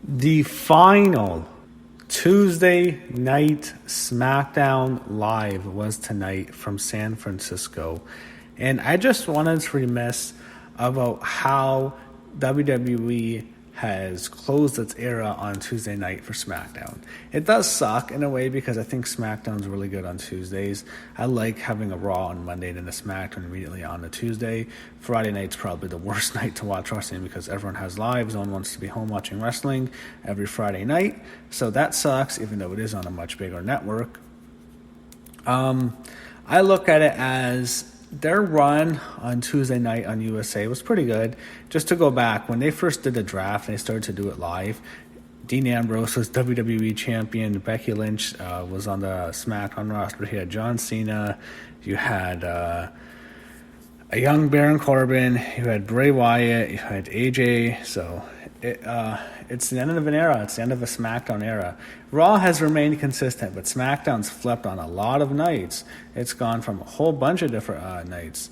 The final Tuesday night SmackDown Live was tonight from San Francisco. And I just wanted to reminisce about how WWE has closed its era on Tuesday night for SmackDown. It does suck in a way because I think SmackDown's really good on Tuesdays. I like having a Raw on Monday and then a SmackDown immediately on a Tuesday. Friday night's probably the worst night to watch wrestling because everyone has lives. No one wants to be home watching wrestling every Friday night. So that sucks, even though it is on a much bigger network. I look at it as their run on Tuesday night on USA was pretty good. Just to go back, when they first did the draft and they started to do it live, Dean Ambrose was WWE champion. Becky Lynch was on the SmackDown roster. He had John Cena. You had a young Baron Corbin. You had Bray Wyatt. You had AJ. So it's the end of an era. It's the end of a SmackDown era. Raw has remained consistent, but SmackDown's flipped on a lot of nights. It's gone from a whole bunch of different nights.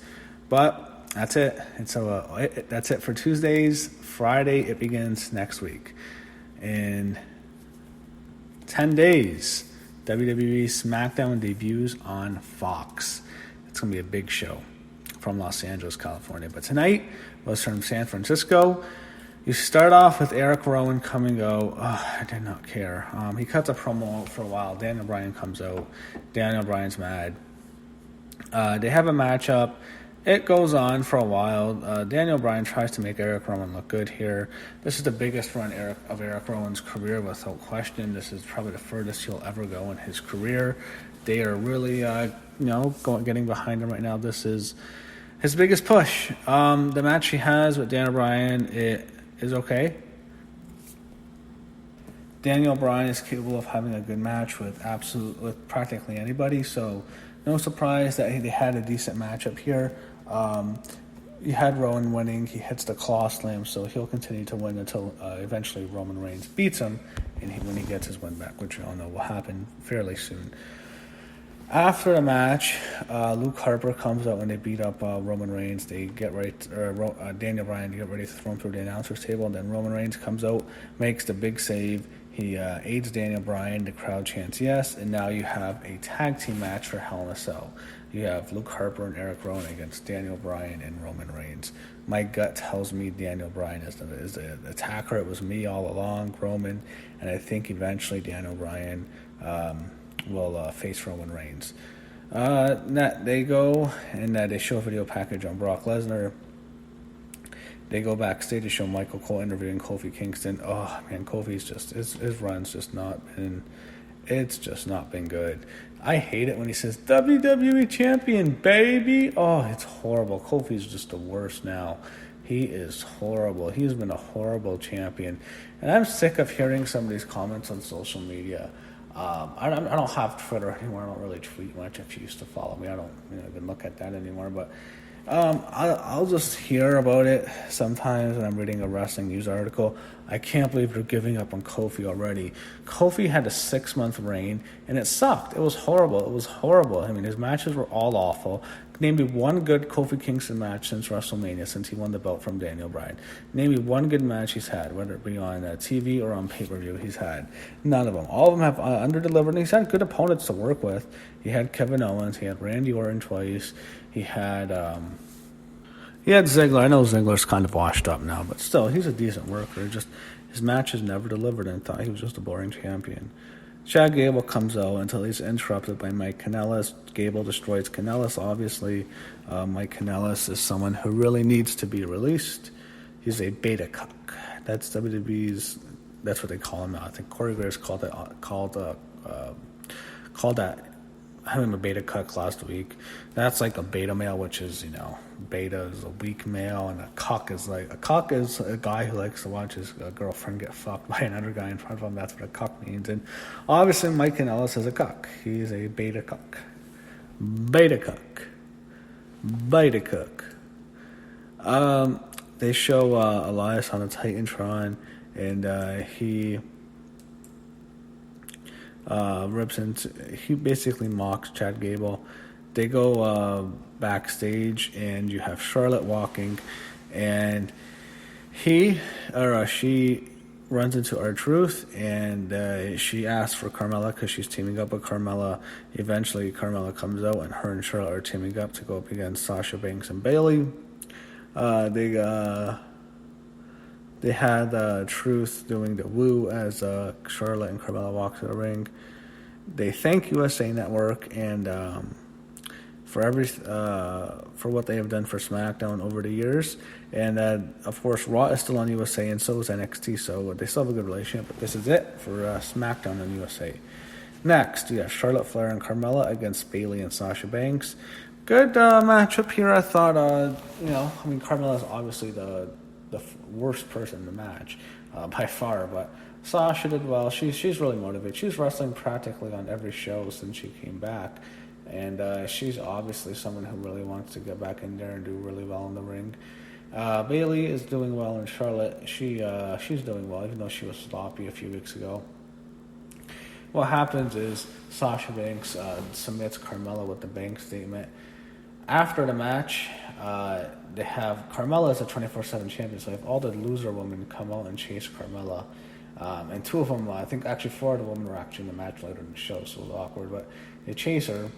But that's it. And so that's it for Tuesdays. Friday, it begins next week. In 10 days, WWE SmackDown debuts on Fox. It's going to be a big show from Los Angeles, California. But tonight was from San Francisco. You start off with Eric Rowan coming out. I did not care. He cuts a promo out for a while. Daniel Bryan comes out. Daniel Bryan's mad. They have a matchup. It goes on for a while. Daniel Bryan tries to make Eric Rowan look good here. This is the biggest run of Eric Rowan's career without question. This is probably the furthest he'll ever go in his career. They are really, getting behind him right now. This is his biggest push. The match he has with Daniel Bryan, it is okay. Daniel Bryan is capable of having a good match with practically anybody, so no surprise that they had a decent matchup here. You had Rowan winning. He hits the claw slam, so he'll continue to win until eventually Roman Reigns beats him, and when he gets his win back, which we all know will happen fairly soon. After the match, Luke Harper comes out when they beat up Roman Reigns. They get ready, Daniel Bryan to get ready to throw him through the announcer's table, and then Roman Reigns comes out, makes the big save. He aids Daniel Bryan. The crowd chants yes, and now you have a tag team match for Hell in a Cell. You have Luke Harper and Eric Rowan against Daniel Bryan and Roman Reigns. My gut tells me Daniel Bryan is the attacker. It was me all along, Roman, and I think eventually Daniel Bryan will face Roman Reigns. They go and they show a video package on Brock Lesnar. They go backstage to show Michael Cole interviewing Kofi Kingston. Oh man, Kofi's his run's just not been good. I hate it when he says WWE champion, baby. Oh, it's horrible. Kofi's just the worst now. He is horrible. He's been a horrible champion, and I'm sick of hearing some of these comments on social media. I don't have Twitter anymore. I don't really tweet much. If you used to follow me, I don't even look at that anymore. But I'll just hear about it sometimes when I'm reading a wrestling news article. I can't believe they're giving up on Kofi already. Kofi had a 6-month reign, and it sucked. It was horrible. I mean, his matches were all awful. Name me one good Kofi Kingston match since WrestleMania, since he won the belt from Daniel Bryan. Name me one good match he's had, whether it be on TV or on pay-per-view. He's had none of them. All of them have under-delivered, and he's had good opponents to work with. He had Kevin Owens. He had Randy Orton twice. He had Ziggler. I know Ziggler's kind of washed up now, but still, he's a decent worker. Just his matches never delivered, and thought he was just a boring champion. Chad Gable comes out until he's interrupted by Mike Kanellis. Gable destroys Kanellis, obviously. Mike Kanellis is someone who really needs to be released. He's a beta cuck. That's WWE's, that's what they call him now. I think Corey Graves called that having a beta cuck last week. That's like a beta male, which is, beta is a weak male, and a cuck is a guy who likes to watch his girlfriend get fucked by another guy in front of him. That's what a cuck means. And obviously Mike Kanellis is a cuck. He's a beta cuck. Beta cuck. They show Elias on a Titantron, and he he basically mocks Chad Gable. They go backstage, and you have Charlotte walking, and she runs into R-Truth, and she asks for Carmella because she's teaming up with Carmella. Eventually, Carmella comes out, and her and Charlotte are teaming up to go up against Sasha Banks and Bayley. They had Truth doing the woo as Charlotte and Carmella walk to the ring. They thank USA Network and for what they have done for SmackDown over the years, and of course Raw is still on USA, and so is NXT. So they still have a good relationship. But this is it for SmackDown on USA. Next, we have Charlotte Flair and Carmella against Bayley and Sasha Banks. Good matchup here. I thought, Carmella is obviously the worst person in the match by far, but Sasha did well. She's really motivated. She's wrestling practically on every show since she came back, and she's obviously someone who really wants to get back in there and do really well in the ring. Bayley is doing well, and Charlotte, she's doing well, even though she was sloppy a few weeks ago. What happens is Sasha Banks submits Carmella with the bank statement. After the match, they have Carmella as a 24/7 champion, so if all the loser women come out and chase Carmella, and two of them, I think actually four of the women were actually in the match later in the show, so it was awkward, but they chase her.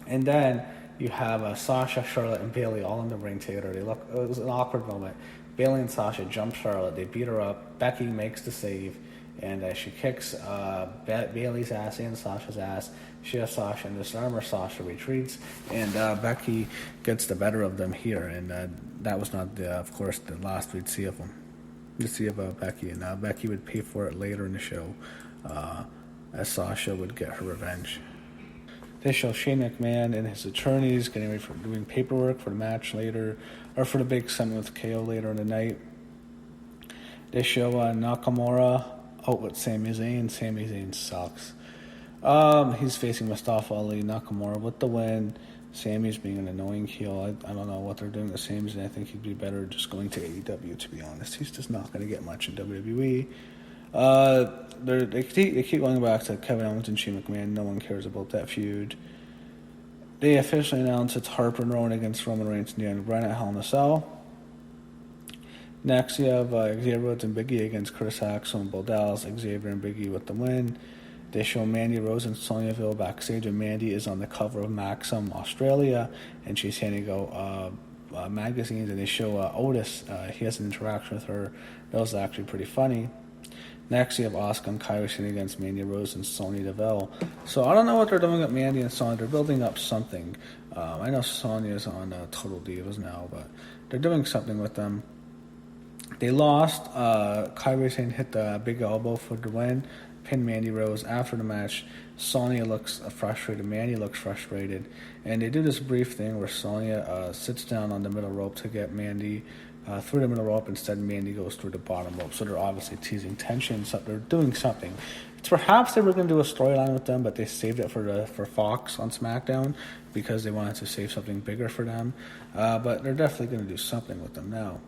And then you have Sasha, Charlotte, and Bayley all in the ring together. It was an awkward moment. Bayley and Sasha jump Charlotte. They beat her up. Becky makes the save, and she kicks Bayley's ass and Sasha's ass. She has Sasha in this armor. Sasha retreats, and Becky gets the better of them here. And that was not, of course, the last we'd see of them. We'd see about Becky, and Becky would pay for it later in the show, as Sasha would get her revenge. They show Shane McMahon and his attorneys getting ready for doing paperwork for the match later, or for the big segment with KO later in the night. They show Nakamura out with Sami Zayn. Sami Zayn sucks. He's facing Mustafa Ali. Nakamura with the win. Sami's being an annoying heel. I don't know what they're doing to Sami Zayn. I think he'd be better just going to AEW, to be honest. He's just not going to get much in WWE. They keep going back to Kevin Owens and Shane McMahon. No one cares about that feud. They officially announced it's Harper and Rowan against Roman Reigns and Daniel Bryan at Hell in a Cell. Next, you have Xavier Woods and Big E against Chris Axel and Bo Dallas. Xavier and Big E with the win. They show Mandy Rose and Sonya Deville backstage, and Mandy is on the cover of Maxim Australia, and she's handing out magazines, and they show Otis. He has an interaction with her. That was actually pretty funny. Next, you have Asuka and Kairi sitting against Mandy Rose and Sonya Deville. So I don't know what they're doing with Mandy and Sonya. They're building up something. I know Sonya's on Total Divas now, but they're doing something with them. They lost. Kairi Sane hit the big elbow for the win. Pinned Mandy Rose. After the match, Sonya looks frustrated. Mandy looks frustrated. And they do this brief thing where Sonya sits down on the middle rope to get Mandy through the middle rope. Instead, Mandy goes through the bottom rope. So they're obviously teasing tension. So they're doing something. Perhaps they were going to do a storyline with them, but they saved it for Fox on SmackDown because they wanted to save something bigger for them. But they're definitely going to do something with them now.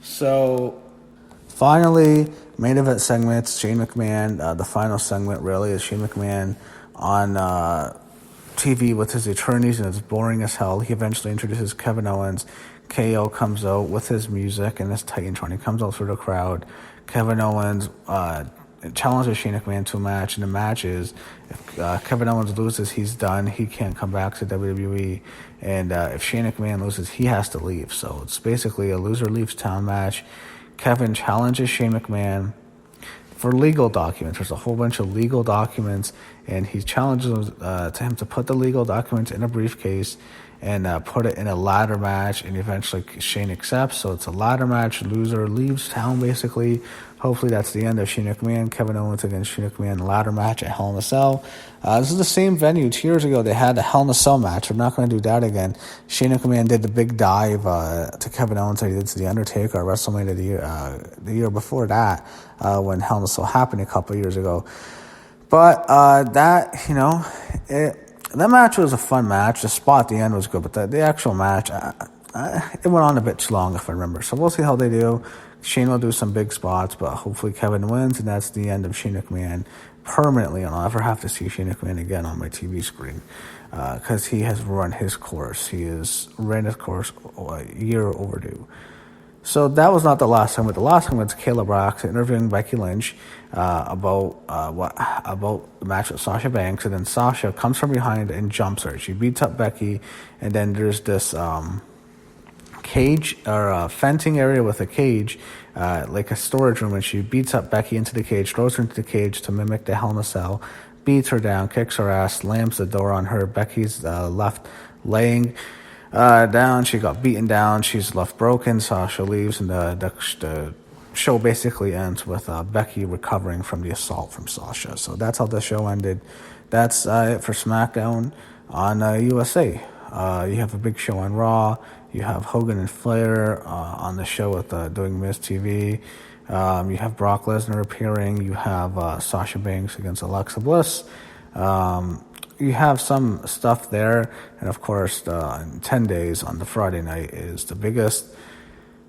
So finally, main event segments, Shane McMahon. The final segment really is Shane McMahon on TV with his attorneys, and it's boring as hell. He eventually introduces Kevin Owens. KO comes out with his music and his Titantron. He comes out through the crowd. Kevin Owens challenges Shane McMahon to a match, and the match is if Kevin Owens loses, he's done. He can't come back to WWE, and if Shane McMahon loses, he has to leave. So it's basically a loser leaves town match. Kevin challenges Shane McMahon for legal documents. There's a whole bunch of legal documents, and he challenges him to put the legal documents in a briefcase and put it in a ladder match, and eventually Shane accepts. So it's a ladder match. Loser leaves town, basically. Hopefully that's the end of Shane McMahon. Kevin Owens against Shane McMahon ladder match at Hell in a Cell. This is the same venue. 2 years ago, they had the Hell in a Cell match. We're not going to do that again. Shane McMahon did the big dive to Kevin Owens that he did to The Undertaker at WrestleMania the year before that, when Hell in a Cell happened a couple of years ago. But that match was a fun match. The spot at the end was good, but the actual match, it went on a bit too long, if I remember. So we'll see how they do. Shane will do some big spots, but hopefully Kevin wins, and that's the end of Shane McMahon permanently. And I'll never have to see Shane McMahon again on my TV screen because he has run his course. He has ran his course a year overdue. So that was not the last time, but the last time was Kayla Brax interviewing Becky Lynch about the match with Sasha Banks, and then Sasha comes from behind and jumps her. She beats up Becky, and then there's this cage or a fencing area with a cage, like a storage room, and she beats up Becky into the cage, throws her into the cage to mimic the Hell in a Cell, beats her down, kicks her ass, slams the door on her. Becky's left laying down. She got beaten down. She's left broken. Sasha leaves, and the show basically ends with Becky recovering from the assault from Sasha. So that's how the show ended. That's it for SmackDown on USA. You have a big show on Raw. You have Hogan and Flair on the show with doing Miz TV. You have Brock Lesnar appearing. You have Sasha Banks against Alexa Bliss. You have some stuff there. And, of course, in 10 days on the Friday night is the biggest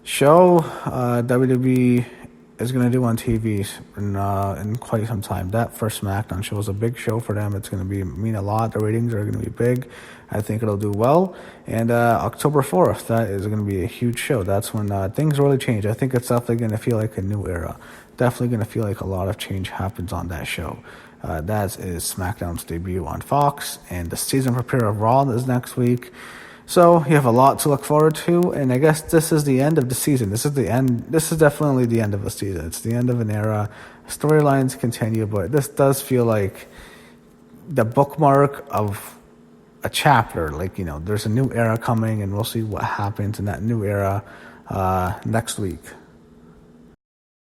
show WWE is going to do on TV in quite some time. That first SmackDown show is a big show for them. It's going to mean a lot. The ratings are going to be big. I think it'll do well. And October 4th, that is going to be a huge show. That's when things really change. I think it's definitely going to feel like a new era. Definitely going to feel like a lot of change happens on that show. That is SmackDown's debut on Fox. And the season premiere of Raw is next week. So you have a lot to look forward to, and I guess this is the end of the season. This is the end. This is definitely the end of a season. It's the end of an era. Storylines continue, but this does feel like the bookmark of a chapter. Like, there's a new era coming, and we'll see what happens in that new era next week.